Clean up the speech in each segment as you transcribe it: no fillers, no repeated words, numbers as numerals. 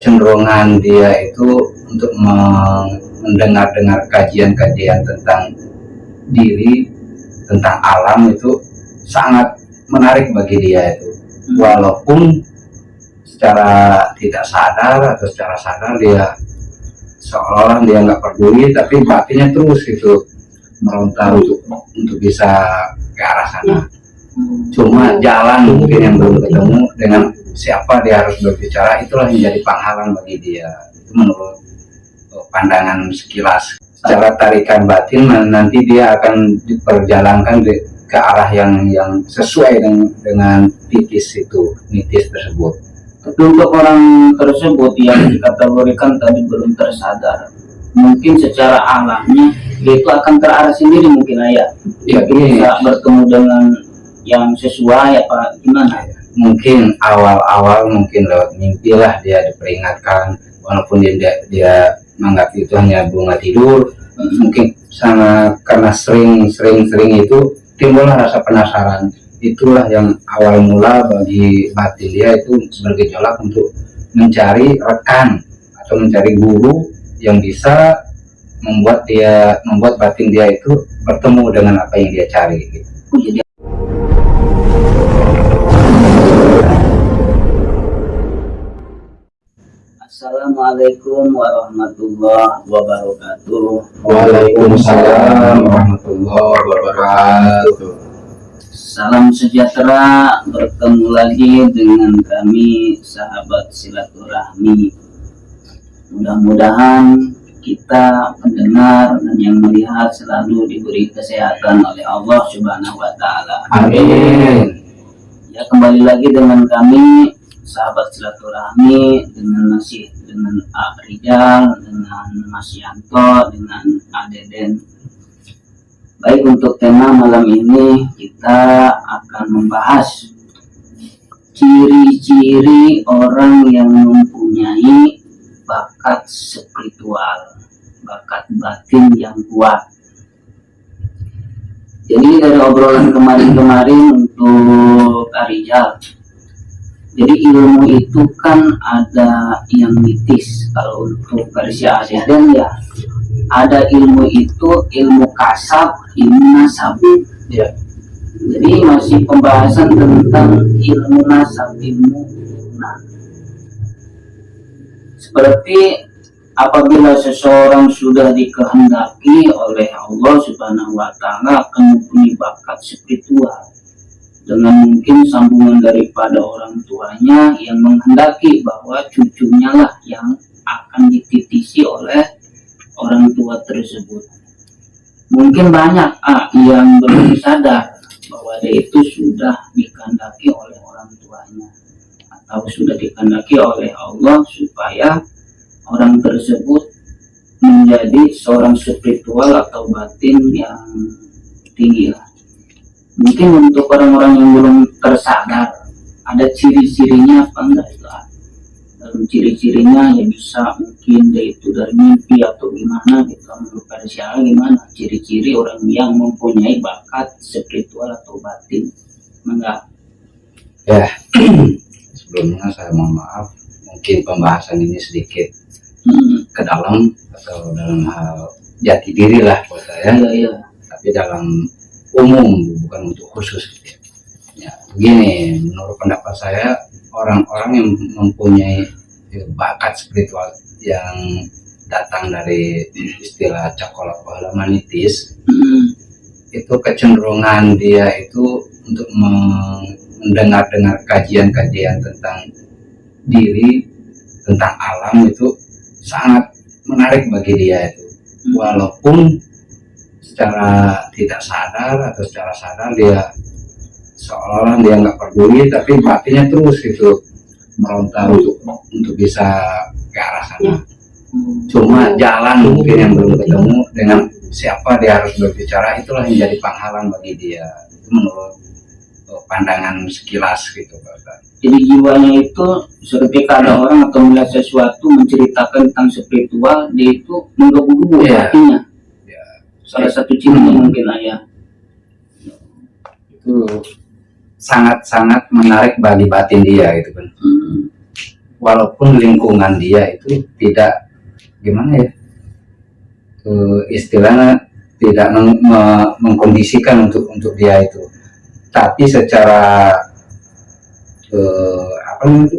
Cenderungan dia itu untuk mendengar-dengar kajian-kajian tentang diri, tentang alam itu sangat menarik bagi dia itu. Walaupun secara tidak sadar atau secara sadar dia seolah-olah dia nggak peduli, tapi batinnya terus itu meronta untuk bisa ke arah sana. Cuma jalan mungkin yang belum ketemu, dengan siapa dia harus berbicara, itulah yang jadi penghalang bagi dia. Itu menurut pandangan sekilas. Secara tarikan batin nanti dia akan diperjalankan ke arah yang sesuai dengan nitis tersebut. Tapi untuk orang tersebut yang dikategorikan tadi belum tersadar, mungkin secara alamnya dia itu akan terarah sendiri mungkin ayah. Ya, bisa bertemu dengan yang sesuai apa gimana? Mungkin awal-awal mungkin lewat mimpi lah dia diperingatkan, walaupun dia menganggap itu hanya bunga tidur. Mungkin karena sering itu timbullah rasa penasaran. Itulah yang awal mula bagi batin dia itu bergejolak untuk mencari rekan atau mencari guru yang bisa membuat batin dia itu bertemu dengan apa yang dia cari gitu. Jadi Assalamualaikum warahmatullahi wabarakatuh. Waalaikumsalam warahmatullahi wabarakatuh. Salam sejahtera, bertemu lagi dengan kami sahabat silaturahmi. Mudah-mudahan kita pendengar dan yang melihat selalu diberi kesehatan oleh Allah Subhanahu wa Ta'ala. Amin. Ya, kembali lagi dengan kami sahabat silaturahmi dengan A Rijal, dengan Mas Yanto, dengan A Deden. Baik, untuk tema malam ini kita akan membahas ciri-ciri orang yang mempunyai bakat spiritual, bakat batin yang kuat. Jadi dari obrolan kemarin untuk A Rijal, jadi ilmu itu kan ada yang mitis. Kalau untuk versi Aden ya ada ilmu itu ilmu kasab, ilmu nasab ya. Jadi masih pembahasan tentang ilmu nasab, ilmu seperti apabila seseorang sudah dikehendaki oleh Allah Subhanahu wa Ta'ala akan mempunyai bakat spiritual, dengan mungkin sambungan daripada orang tuanya yang menghendaki bahwa cucunya lah yang akan dititisi oleh orang tua tersebut. Mungkin banyak yang belum sadar bahwa dia itu sudah dikehendaki oleh orang tuanya atau sudah dikehendaki oleh Allah supaya orang tersebut menjadi seorang spiritual atau batin yang tinggi lah. Mungkin untuk orang-orang yang belum tersadar ada ciri-cirinya apa enggak itu? Dalam ciri-cirinya ya bisa mungkin dia itu dari mimpi atau gimana gitu. Menurut versi gimana ciri-ciri orang yang mempunyai bakat spiritual atau batin? Enggak? Ya, sebelumnya saya mohon maaf, mungkin pembahasan ini sedikit ke dalam atau dalam hal jati diri lah buat saya. Iya. Tapi dalam umum, bukan untuk khusus. Ya, begini, menurut pendapat saya, orang-orang yang mempunyai bakat spiritual yang datang dari istilah cakolot pahala manitis, itu kecenderungan dia itu untuk mendengar-dengar kajian-kajian tentang diri, tentang alam itu sangat menarik bagi dia itu. Walaupun secara tidak sadar atau secara sadar dia seolah-olah dia nggak peduli, tapi batinnya terus itu meronta untuk bisa ke arah sana. Cuma jalan mungkin yang belum ketemu, dengan siapa dia harus berbicara, itulah yang jadi penghalang bagi dia. Itu menurut pandangan sekilas gitu, Pak. Jadi jiwanya itu ketika ada orang atau melihat sesuatu menceritakan tentang spiritual, dia itu menggebu-gebu hatinya. Salah satu cirinya mungkin ayah. Itu sangat-sangat menarik bagi batin dia gitu kan. walaupun lingkungan dia itu tidak gimana ya, istilahnya tidak mengkondisikan untuk dia itu, tapi secara apa namanya,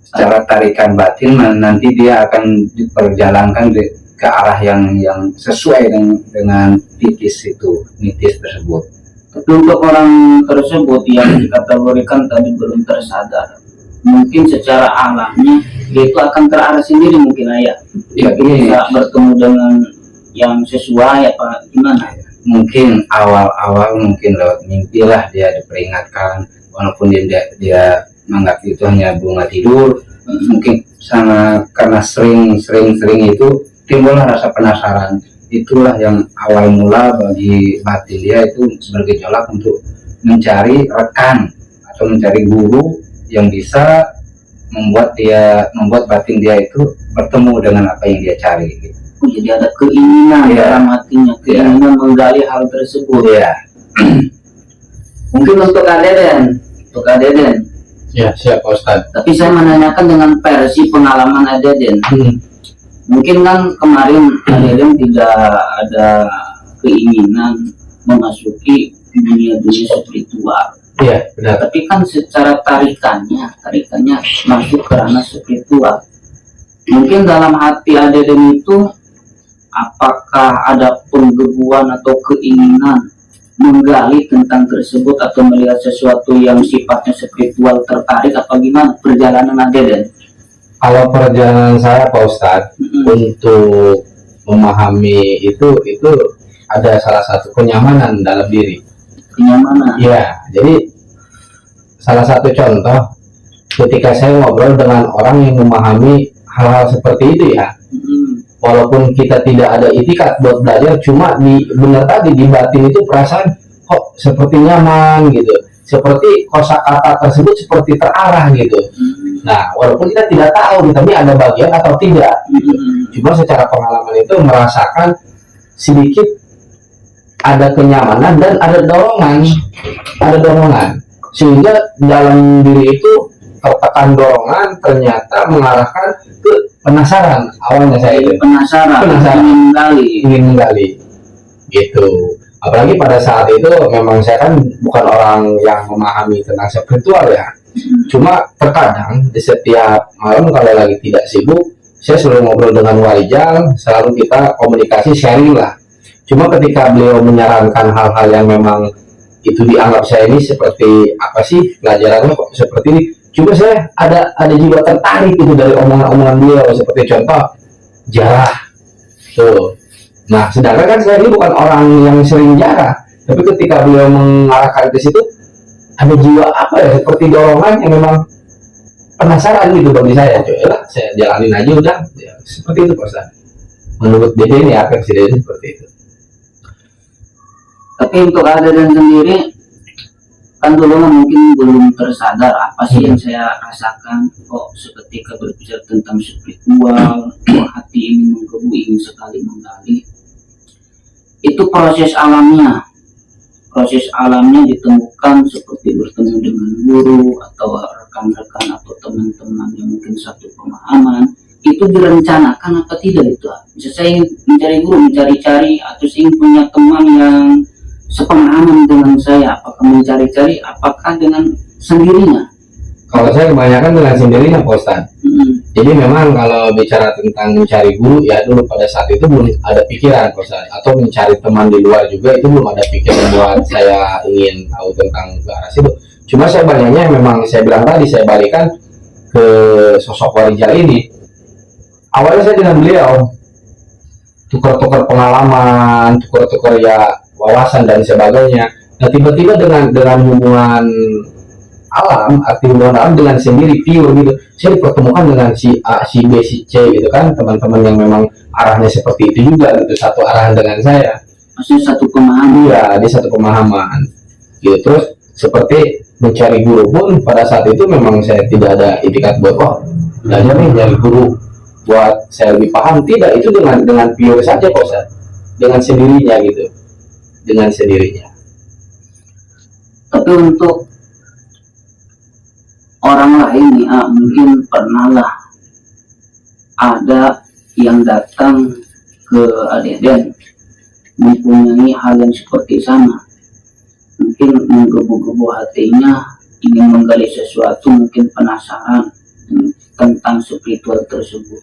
secara tarikan batin nanti dia akan diperjalankan ke arah yang sesuai dengan nitis tersebut. Tapi untuk orang tersebut yang dikategorikan tadi belum tersadar, mungkin secara alamnya dia itu akan terarah sendiri mungkin ayah. Ya, Bisa bertemu dengan yang sesuai apa gimana? Mungkin awal-awal mungkin lewat mimpi lah dia diperingatkan, walaupun dia menganggap itu hanya bunga tidur. Mungkin karena sering itu timbullah rasa penasaran. Itulah yang awal mula bagi batin dia itu sebagai gejolak untuk mencari rekan atau mencari guru yang bisa membuat batin dia itu bertemu dengan apa yang dia cari gitu. Jadi ada keinginan dalam hatinya, keinginan menggali hal tersebut. Ya. Mungkin untuk Adeden. Ya, siap Ustaz. Tapi saya menanyakan dengan versi pengalaman Adeden. Mungkin kan kemarin Adeden tidak ada keinginan memasuki dunia spiritual. Iya, benar. Tapi kan secara tarikannya masuk ke ranah spiritual. Mungkin dalam hati Adeden itu apakah ada penggebuan atau keinginan menggali tentang tersebut atau melihat sesuatu yang sifatnya spiritual, tertarik apa gimana perjalanan Adeden? Kalau perjalanan saya Pak Ustadz untuk memahami itu ada salah satu kenyamanan dalam diri. Kenyamanan? Iya, jadi salah satu contoh ketika saya ngobrol dengan orang yang memahami hal-hal seperti itu ya, walaupun kita tidak ada itikat buat belajar, cuma benar tadi di batin itu perasaan kok seperti nyaman gitu, seperti kosakata tersebut seperti terarah gitu. Nah, walaupun kita tidak tahu tapi ada bagian atau tidak, cuma secara pengalaman itu merasakan sedikit ada kenyamanan dan ada dorongan, sehingga dalam diri itu tertekan dorongan ternyata mengarahkan ke penasaran. Awalnya saya itu penasaran. ingin menggali gitu. Apalagi pada saat itu memang saya kan bukan orang yang memahami tentang spiritual ya, cuma terkadang di setiap malam kalau lagi tidak sibuk saya selalu ngobrol dengan Warijal, selalu kita komunikasi sharing lah. Cuma ketika beliau menyarankan hal-hal yang memang itu dianggap saya ini seperti apa sih pelajarannya kok seperti ini, cuma saya ada jiwa tertarik itu dari omongan-omongan beliau, seperti contoh jarah tuh. Nah, sedangkan kan saya ini bukan orang yang sering jarah, tapi ketika beliau mengarahkan ke situ ada jiwa apa ya, seperti dorongan yang memang penasaran gitu bagi saya. Coba saya jalanin aja udah ya, seperti itu Pak Ustaz. Menurut Dede ini apa sih Dede seperti itu? Tapi untuk Adeden sendiri kan dulu mungkin belum tersadar apa sih yang saya rasakan, kok seketika berbicara tentang spiritual, kok hati ini menggebu, ingin sekali menggali. Itu proses alamnya ditemukan seperti bertemu dengan guru atau rekan-rekan atau teman-teman yang mungkin satu pemahaman. Itu direncanakan apa tidak itu? Bisa saya ingin mencari guru, mencari-cari, atau ingin punya teman yang sepemahaman dengan saya, apakah mencari-cari, apakah dengan sendirinya? Kalau saya kebanyakan dengan sendirinya Pak Ustaz. Jadi memang kalau bicara tentang mencari guru ya, dulu pada saat itu belum ada pikiran Pak Ustaz, atau mencari teman di luar juga itu belum ada pikiran buat saya ingin tahu tentang ke arah situ. Cuma saya banyaknya memang saya bilang tadi, saya balikan ke sosok Warijal ini. Awalnya saya dengan beliau tukar-tukar pengalaman, tukar-tukar ya wawasan dan sebagainya. Nah, tiba-tiba dengan hubungan alam, arti hubungan alam dengan sendiri pure gitu, saya dipertemukan dengan si A, si B, si C gitu kan, teman-teman yang memang arahnya seperti itu juga gitu, satu arahan dengan saya. Maksudnya satu pemahaman? Iya, di satu pemahaman gitu. Terus seperti mencari guru pun pada saat itu memang saya tidak ada itikat buat belajar nih nyari guru buat saya lebih paham, tidak, itu dengan pure saja kok Ustaz, dengan sendirinya gitu, dengan sendirinya. Tapi untuk orang lain ya mungkin pernah lah ada yang datang ke Adeden mempunyai hal yang seperti sama, mungkin menggebu-gebu hatinya ingin menggali sesuatu, mungkin penasaran tentang spiritual tersebut.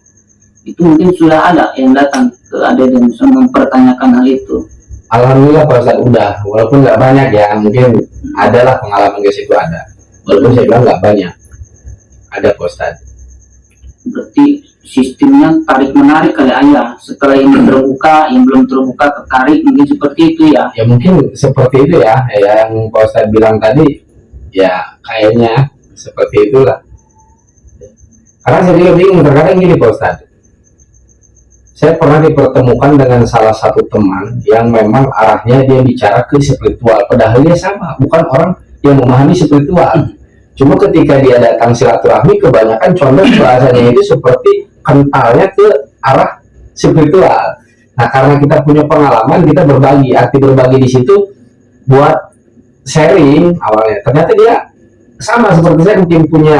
Itu mungkin sudah ada yang datang ke Adeden mempertanyakan hal itu. Alhamdulillah Pak Ustadz udah, walaupun nggak banyak ya, mungkin adalah pengalaman ke situ ada, walaupun saya bilang nggak banyak, ada Pak Ustadz. Berarti sistemnya tarik menarik kali ayah, setelah yang terbuka, yang belum terbuka tertarik, mungkin seperti itu ya. Ya mungkin seperti itu ya, yang Pak Ustadz bilang tadi, ya kayaknya seperti itulah. Karena saya juga bingung, terkadang gini Pak Ustadz, saya pernah dipertemukan dengan salah satu teman yang memang arahnya dia bicara ke spiritual, padahal dia sama, bukan orang yang memahami spiritual. Cuma ketika dia datang silaturahmi, kebanyakan condong bahasanya itu seperti kentalnya ke arah spiritual. Nah, karena kita punya pengalaman, kita berbagi. Arti berbagi di situ buat sharing awalnya. Ternyata dia sama seperti saya, mungkin punya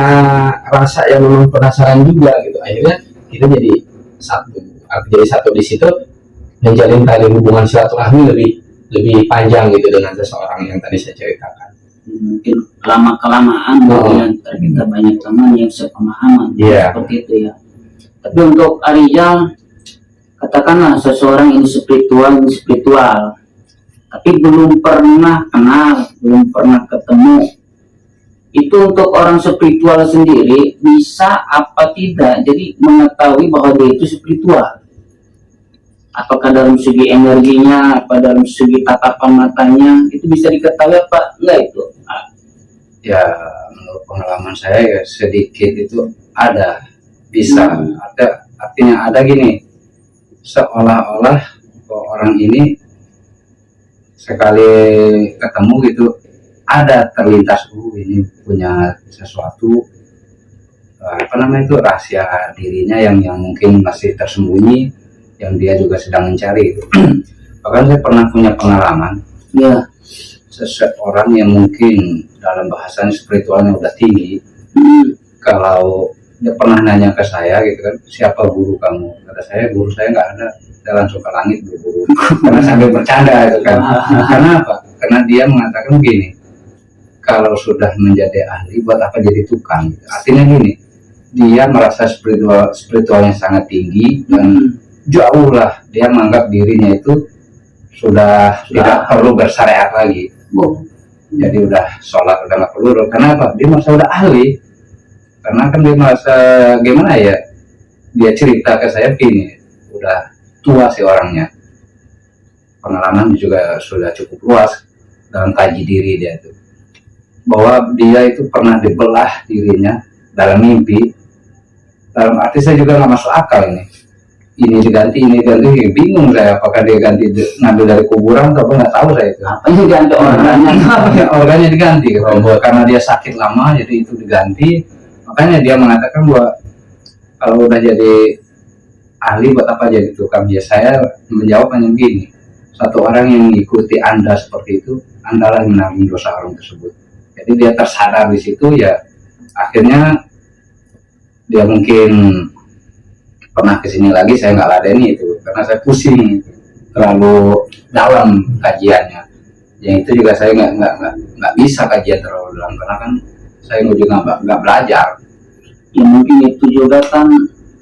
rasa yang memang penasaran juga gitu. Akhirnya kita jadi satu. Arti jadi satu di situ, menjalin tali hubungan silaturahmi lebih panjang gitu dengan seseorang yang tadi saya ceritakan. Mungkin lama-kelamaan mungkin kita banyak teman yang sepemahaman seperti itu ya. Tapi untuk Arijal, katakanlah seseorang ini spiritual, tapi belum pernah kenal, belum pernah ketemu. Itu untuk orang spiritual sendiri bisa apa tidak jadi mengetahui bahwa dia itu spiritual. Apakah dalam segi energinya, apa dalam segi tatapan matanya, itu bisa diketahui apa enggak itu? Ya menurut pengalaman saya ya sedikit itu ada, bisa ada, artinya ada gini, seolah-olah orang ini sekali ketemu gitu ada terlintas ini punya sesuatu apa namanya itu rahasia dirinya yang mungkin masih tersembunyi, yang dia juga sedang mencari itu. Bahkan saya pernah punya pengalaman ya, seseorang yang mungkin dalam bahasan spiritualnya udah tinggi. Kalau dia pernah nanya ke saya gitu kan, siapa guru kamu? Kata saya, guru saya nggak ada, saya langsung ke langit guru. Karena sambil bercanda itu kan. Karena apa? Karena dia mengatakan begini, kalau sudah menjadi ahli buat apa jadi tukang? Artinya gini, dia merasa spiritualnya sangat tinggi dan jauh lah, dia menganggap dirinya itu sudah tidak perlu bersyariat lagi. Jadi udah sholat udah nggak perlu. Kenapa? Dia merasa udah ahli. Karena kan dia merasa gimana ya, dia cerita ke saya gini, udah tua sih orangnya, pengalaman juga sudah cukup luas dalam kaji diri dia itu, bahwa dia itu pernah dibelah dirinya dalam mimpi. Dalam arti saya juga nggak masuk akal ini diganti, bingung saya apakah dia ganti ngambil dari kuburan atau nggak tahu saya itu. Apa ini ganti organnya diganti karena dia sakit lama, jadi itu diganti. Makanya dia mengatakan bahwa kalau udah jadi ahli buat apa jadi tukang? Ya saya menjawab hanya begini, satu orang yang mengikuti Anda seperti itu, Anda lah yang menanggung dosa orang tersebut. Jadi dia tersadar di situ, ya akhirnya dia mungkin pernah kesini lagi, saya nggak ladeni itu karena saya pusing terlalu dalam kajiannya. Yang itu juga saya nggak bisa kajian terlalu dalam karena kan saya juga nggak belajar. Ya mungkin itu juga kan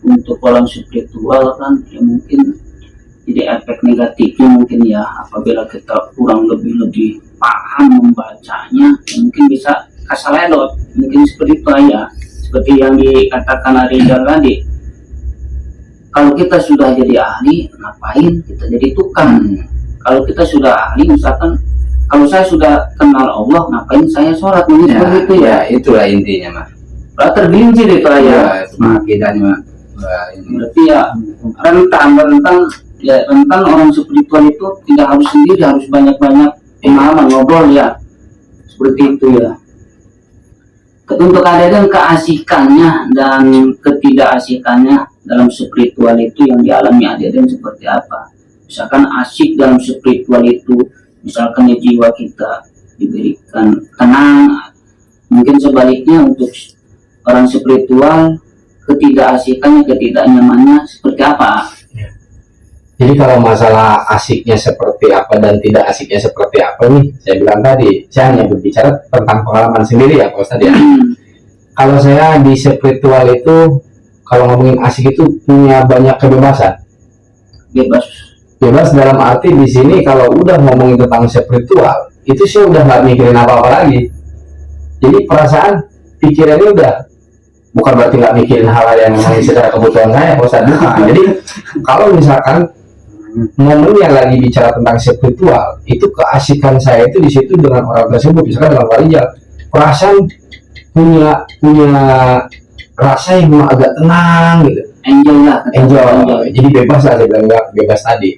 untuk orang spiritual kan, ya mungkin jadi efek negatifnya mungkin ya, apabila kita kurang lebih paham membacanya, ya mungkin bisa kasaledot, mungkin seperti itu ya, seperti yang dikatakan Arijal tadi. Kalau kita sudah jadi ahli, ngapain kita jadi tukang? Kalau kita sudah ahli, misalkan kalau saya sudah kenal Allah, ngapain saya sholat? Mungkin seperti itu ya. Itulah intinya mah. Tergelincir itu ya. Itu akidahnya. Berarti ya rentan orang spiritual itu tidak harus sendiri, harus banyak-banyak pengalaman ngobrol ya. Seperti itu ya. Untuk keadaan keasikannya dan ketidakasikannya dalam spiritual itu yang dialami Aden seperti apa? Misalkan asik dalam spiritual itu, misalkan jiwa kita diberikan tenang, mungkin sebaliknya untuk orang spiritual, ketidakasikannya, ketidaknyamannya seperti apa? Jadi kalau masalah asiknya seperti apa dan tidak asiknya seperti apa nih, saya bilang tadi, saya hanya berbicara tentang pengalaman sendiri ya Pak Ustadz ya. Kalau saya di spiritual itu, kalau ngomongin asik itu punya banyak kebebasan. Bebas dalam arti di sini kalau udah ngomongin tentang spiritual, itu saya udah nggak mikirin apa-apa lagi. Jadi perasaan, pikirannya udah, bukan berarti nggak mikirin hal-hal yang memang secara kebutuhan saya Pak Ustadz. Jadi kalau misalkan momen yang lagi bicara tentang spiritual, itu keasikan saya itu di situ dengan orang tersebut, misalkan dalam Warijal, perasaan punya rasa yang agak tenang gitu, enjoy. Jadi bebas lah, saya bilang bebas tadi.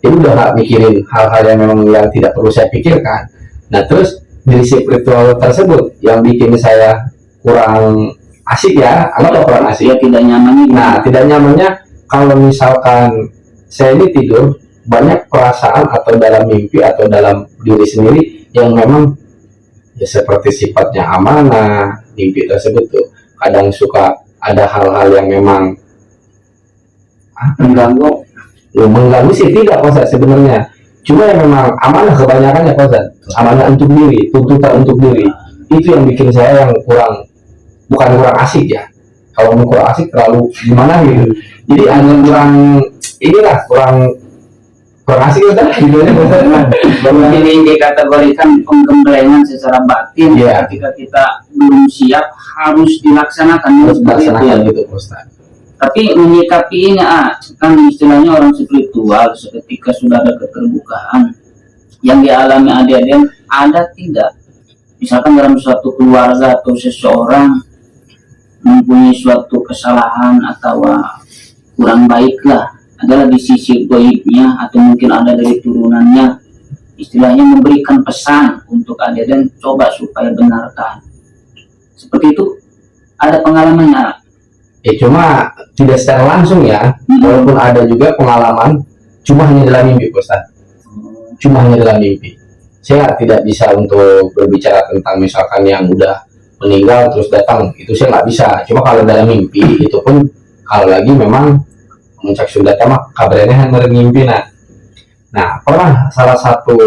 Jadi udah nggak mikirin hal-hal yang memang yang tidak perlu saya pikirkan. Nah terus dari spiritual tersebut yang bikin saya kurang asik ya, apa kurang asik ya, tidak nyaman. Nah tidak nyamannya kalau misalkan saya ini tidur, banyak perasaan atau dalam mimpi atau dalam diri sendiri yang memang ya seperti sifatnya amanah. Mimpi tersebut tuh kadang suka ada hal-hal yang memang mengganggu sih tidak Pak Ustadz sebenarnya, cuma yang memang amanah kebanyakan ya Pak Ustadz, amanah untuk diri, tuntutan untuk diri, itu yang bikin saya yang bukan kurang asik ya, kalau kurang asik terlalu gimana gitu, jadi agak kurang asik kan videonya. Ini dikategorikan penggemblengan secara batin. Ketika kita belum siap harus dilaksanakan gitu Ustaz. Tapi menyikapi ini kan istilahnya orang spiritual, ketika sudah ada keterbukaan yang dialami adik-adik, ada tidak misalkan dalam suatu keluarga atau seseorang mempunyai suatu kesalahan atau kurang baik lah, adalah di sisi goibnya atau mungkin ada dari turunannya, istilahnya memberikan pesan untuk adik dan coba supaya benarkan. Seperti itu ada pengalamannya? Cuma tidak secara langsung ya, walaupun ada juga pengalaman, cuma hanya dalam mimpi Ustaz. Cuma hanya dalam mimpi. Saya tidak bisa untuk berbicara tentang misalkan yang udah meninggal terus datang, itu saya nggak bisa. Cuma kalau dalam mimpi itu pun kalau lagi memang mencak sudah tamak kabarnya hanya mimpi. Nah pernah salah satu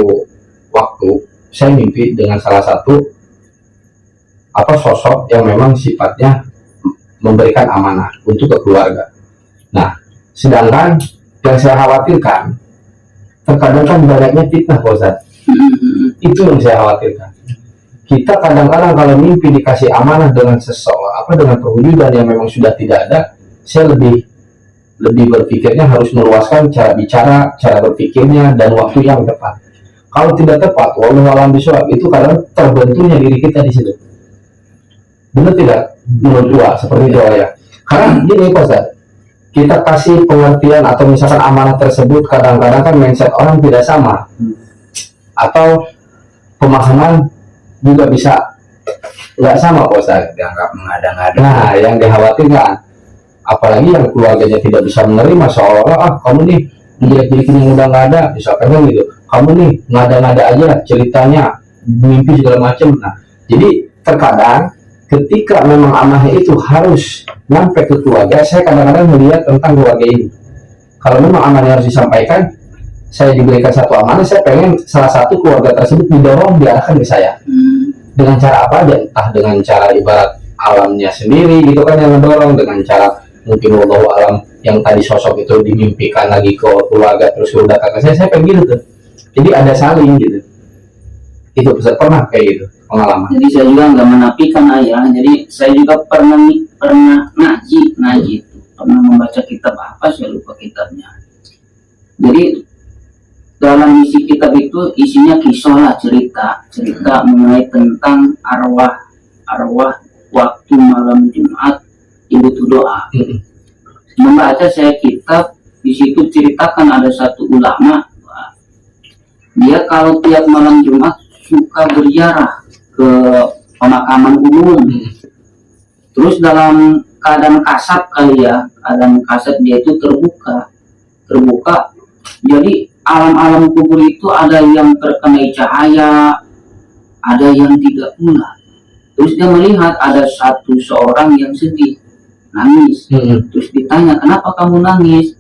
waktu saya mimpi dengan salah satu sosok yang memang sifatnya memberikan amanah untuk ke keluarga. Nah sedangkan yang saya khawatirkan terkadang kan banyaknya fitnah Ustaz. Itu yang saya khawatirkan. Kita kadang-kadang kalau mimpi dikasih amanah dengan seseorang dengan perwujudan yang memang sudah tidak ada, saya lebih berpikirnya harus meluaskan cara bicara, cara berpikirnya, dan waktu yang tepat. Kalau tidak tepat, wallahu a'lam bishawab, itu kadang terbenturnya diri kita di situ. Benar tidak? Menurut dua, seperti itu ya. Karena gini Pak Ustaz, kita kasih pengertian atau misalkan amanah tersebut, kadang-kadang kan mindset orang tidak sama. Atau pemahaman juga bisa nggak sama Pak Ustaz. Dianggap mengada-ngada. Nah, yang dikhawatirkan apalagi yang keluarganya tidak bisa menerima seolah-olah kamu nih menjelek-jelekin yang udah nggak ada, misalkan gitu, kamu nih ngada-ngada aja ceritanya, mimpi segala macam. Nah jadi terkadang ketika memang amanah itu harus nyampe ke keluarga, saya kadang-kadang melihat tentang keluarga ini, kalau memang amanah harus disampaikan, saya diberikan satu amanah, saya pengen salah satu keluarga tersebut didorong diarahkan ke saya dengan cara apa aja, entah dengan cara ibarat alamnya sendiri gitu kan yang mendorong, dengan cara mungkin wallahu alam yang tadi sosok itu dimimpikan lagi ke keluarga terus udah datang ke saya pengen gitu tuh. Jadi ada saling gitu. Itu pernah kayak gitu pengalaman. Jadi saya juga nggak menafikan ayah. Jadi saya juga pernah ngaji itu, pernah membaca kitab apa saya lupa kitabnya. Jadi dalam isi kitab itu isinya kisah lah, cerita mengenai tentang arwah waktu malam Jumat butuh doa. Membaca saya kitab, di situ ceritakan ada satu ulama, dia kalau tiap malam Jumat suka berziarah ke pemakaman umum. Terus dalam keadaan kasat kali ya, keadaan kasat dia itu terbuka. Jadi alam-alam kubur itu ada yang terkena cahaya, ada yang tidak pula. Terus dia melihat ada seorang yang sedih, nangis. Terus ditanya, kenapa kamu nangis?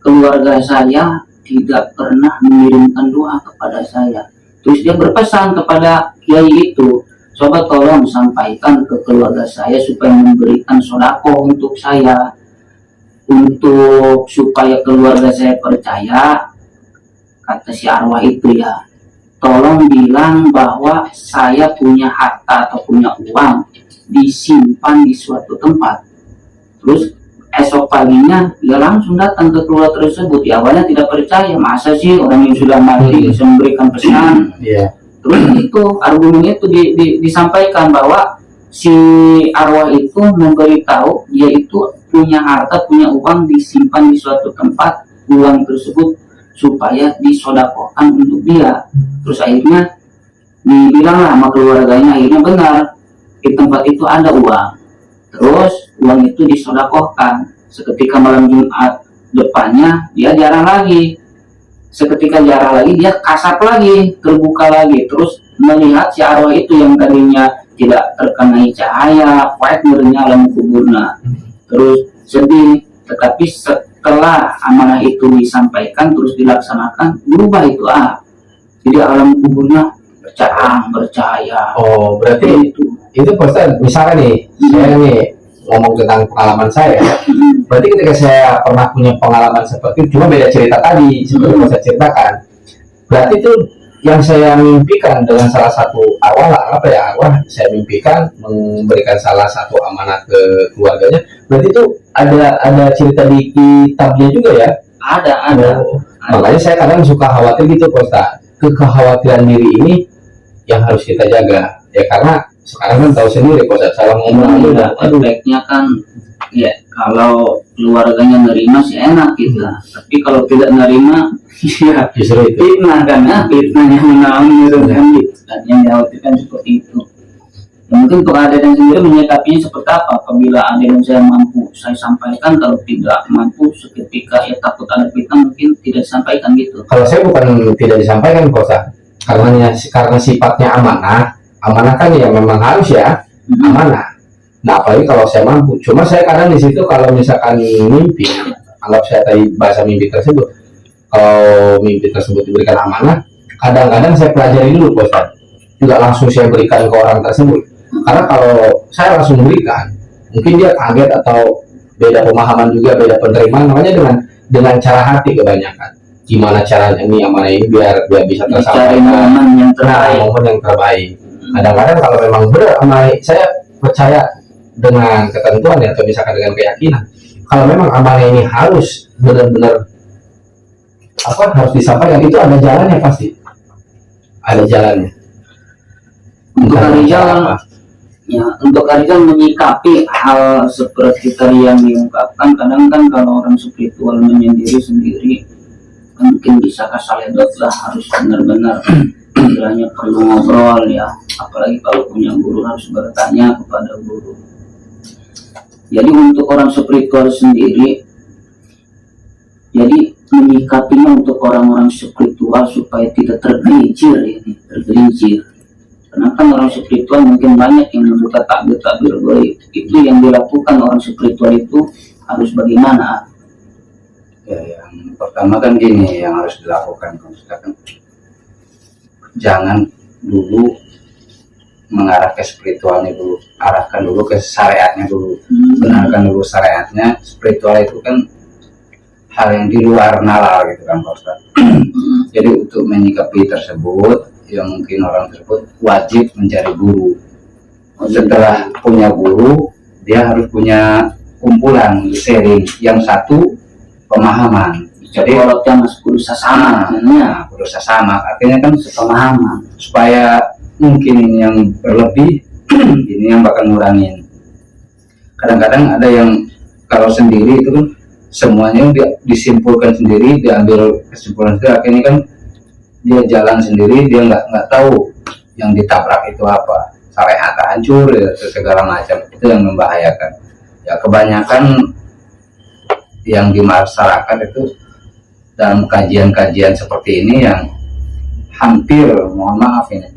Keluarga saya tidak pernah mengirimkan doa kepada saya. Terus dia berpesan kepada kiai itu, coba tolong sampaikan ke keluarga saya supaya memberikan sodako untuk saya, untuk supaya keluarga saya percaya. Kata si arwah itu, ya, tolong bilang bahwa saya punya harta atau punya uang disimpan di suatu tempat. Terus esok paginya dia langsung datang ke keluarga tersebut. Ya, awalnya tidak percaya, masa sih orang yang sudah mati bisa memberikan pesan. Terus itu argumen itu disampaikan bahwa si arwah itu memberitahu dia itu punya harta, punya uang disimpan di suatu tempat, uang tersebut supaya disodakokan untuk dia. Terus akhirnya dibilanglah sama keluarganya, akhirnya benar di tempat itu ada uang. Terus uang itu disodakokan. Seketika malam Jumat depannya dia jarang lagi. Seketika jarang lagi dia kasap lagi, terbuka lagi. Terus melihat si arwah itu yang tadinya tidak terkenai cahaya, faednya alam kuburna. Terus sedih, tetapi setelah amanah itu disampaikan terus dilaksanakan, berubah itu jadi alam kuburnya bercahaya. Oh, berarti itu Ustaz, misalkan nih saya nih ngomong tentang pengalaman saya. Berarti ketika saya pernah punya pengalaman seperti itu, cuma beda cerita tadi seperti yang saya ceritakan. Berarti itu yang saya mimpikan dengan salah satu arwah saya mimpikan memberikan salah satu amanat ke keluarganya. Berarti itu ada cerita di kitabnya juga ya? Ada. Makanya saya kadang suka khawatir gitu Ustaz. Kekhawatiran diri ini yang harus kita jaga ya, karena sekarang kan tahu sendiri Ustaz, salah ngomong aja baiknya kan ya, kalau keluarganya nerima sih enak gitu, tapi kalau tidak nerima ya justru itu fitnah, karena fitnah yang menang gitu kan, dan yang dikhawatirkan seperti itu. Ya, mungkin untuk adik sendiri menyikapinya seperti apa? Apabila adik saya mampu saya sampaikan, kalau tidak mampu seketika ya takut ada fitnah mungkin tidak disampaikan gitu. Kalau saya bukan tidak disampaikan Ustaz, karena sifatnya amanah kan ya memang harus ya amanah. Nah, apalagi kalau saya mampu. Cuma saya kadang di situ kalau misalkan mimpi, anggap saya tadi bahasa mimpi tersebut, kalau mimpi tersebut diberikan amanah, kadang-kadang saya pelajari dulu Ustaz, tidak langsung saya berikan ke orang tersebut. Karena kalau saya langsung berikan, mungkin dia kaget atau beda pemahaman juga, beda penerimaan. Makanya dengan cara hati kebanyakan. Gimana caranya ini amanah ini biar bisa tersampaikan. Momen yang terbaik. Kadang-kadang kalau memang benar amanah, saya percaya dengan ketentuan ya, atau misalkan dengan keyakinan, kalau memang amanah ini harus benar-benar harus disampaikan, itu ada jalannya, pasti ada jalannya. Untuk Arizal menyikapi hal seperti tadi yang diungkapkan, kadang kan kalau orang spiritual menyendiri sendiri mungkin bisa kasaledot lah, harus benar-benar istilahnya perlu ngobrol ya, apalagi kalau punya guru harus bertanya kepada guru. Jadi untuk orang spiritual sendiri, jadi menyikapinya untuk orang-orang spiritual supaya tidak tergelincir. Karena kan orang spiritual mungkin banyak yang membuka takbir goib. Itu yang dilakukan orang spiritual itu harus bagaimana? Ya, yang pertama kan gini yang harus dilakukan, kan jangan dulu mengarah ke spiritualnya dulu, arahkan dulu ke syariatnya dulu, benarkan dulu syariatnya. Spiritual itu kan hal yang di luar nalar gitu kan Pak Ustaz. Jadi untuk menyikapi tersebut, ya mungkin orang tersebut wajib mencari guru. Setelah punya guru, dia harus punya kumpulan sharing yang satu pemahaman. Jadi kalau mas kudu sasama, kudu sasama, artinya kan sepemahaman, supaya mungkin ini yang berlebih, ini yang bakal ngurangin. Kadang-kadang ada yang kalau sendiri itu kan semuanya disimpulkan sendiri, diambil kesimpulan sendiri, akhirnya kan dia jalan sendiri, dia nggak tahu yang ditabrak itu apa, syariat hancur ya, segala macam. Itu yang membahayakan ya. Kebanyakan yang di masyarakat itu dalam kajian-kajian seperti ini yang hampir, mohon maaf ini,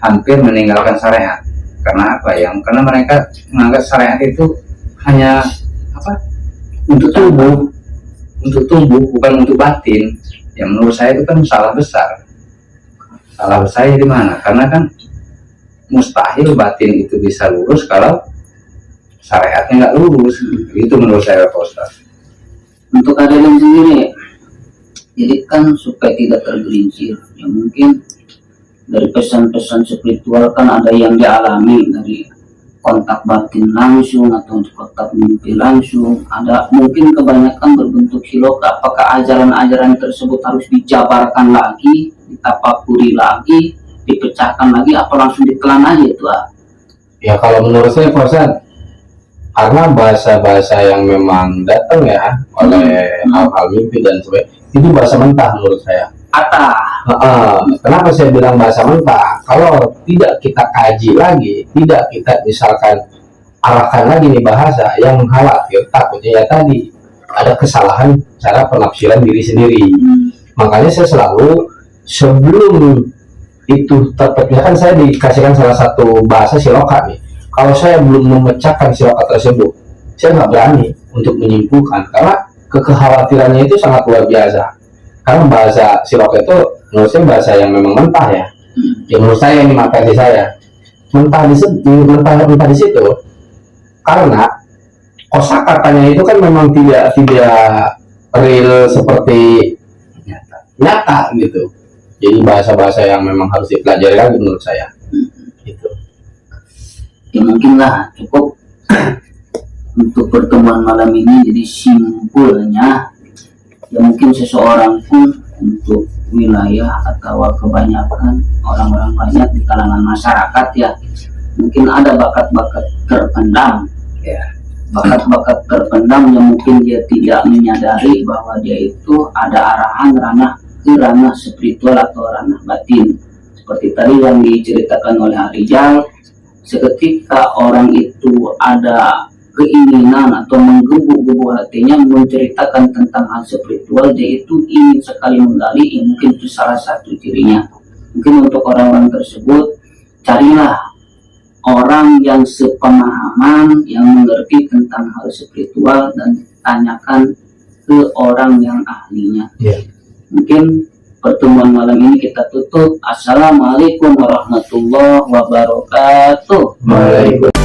hampir meninggalkan syariat Karena apa ya? Karena mereka menganggap syariat itu hanya apa? Untuk tubuh, bukan untuk batin. Yang menurut saya itu kan salah besar. Salah besarnya di mana? Karena kan mustahil batin itu bisa lurus kalau syariatnya nggak lurus. Itu menurut saya, Pak Ustaz. Untuk hadirin sendiri, jadi kan supaya tidak tergelincir, ya mungkin dari pesan-pesan spiritual kan ada yang dialami dari kontak batin langsung atau kontak mimpi langsung, ada mungkin kebanyakan berbentuk siloka. Apakah ajaran-ajaran tersebut harus dijabarkan lagi, ditapakuri lagi, dipecahkan lagi, apa langsung ditelan aja itu? Ya kalau menurut saya Pak Ustaz, karena bahasa-bahasa yang memang datang ya oleh hal-hal mimpi dan sebagainya, itu bahasa mentah menurut saya. Kenapa saya bilang bahasa mentah? Kalau tidak kita kaji lagi, tidak kita misalkan arahkan lagi nih bahasa, yang khawatir takutnya ya tadi ada kesalahan cara penafsiran diri sendiri. Makanya saya selalu sebelum itu terpecahkan, saya dikasihkan salah satu bahasa siloka nih. Kalau saya belum memecahkan siloka tersebut, saya nggak berani untuk menyimpulkan karena kekhawatirannya itu sangat luar biasa. Karena bahasa siloka itu menurut saya bahasa yang memang mentah ya. Ya menurut saya ini materi saya mentah di situ karena kosakatanya itu kan memang tidak real seperti nyata gitu. Jadi bahasa-bahasa yang memang harus dipelajari lagi menurut saya. Gitu. Ya mungkinlah cukup untuk pertemuan malam ini. Jadi simpulnya ya mungkin seseorang pun untuk wilayah atau kebanyakan orang-orang banyak di kalangan masyarakat ya mungkin ada bakat-bakat terpendam ya, bakat-bakat terpendam yang mungkin dia tidak menyadari bahwa dia itu ada arahan ranah spiritual atau ranah batin. Seperti tadi yang diceritakan oleh Rijal, seketika orang itu ada keinginan atau menggebu-gebu hatinya menceritakan tentang hal spiritual, dia itu ingin sekali menggali, mungkin itu salah satu cirinya. Mungkin untuk orang-orang tersebut, carilah orang yang sepemahaman, yang mengerti tentang hal spiritual dan tanyakan ke orang yang ahlinya. Mungkin pertemuan malam ini kita tutup. Assalamualaikum warahmatullahi wabarakatuh. Waalaikumsalam.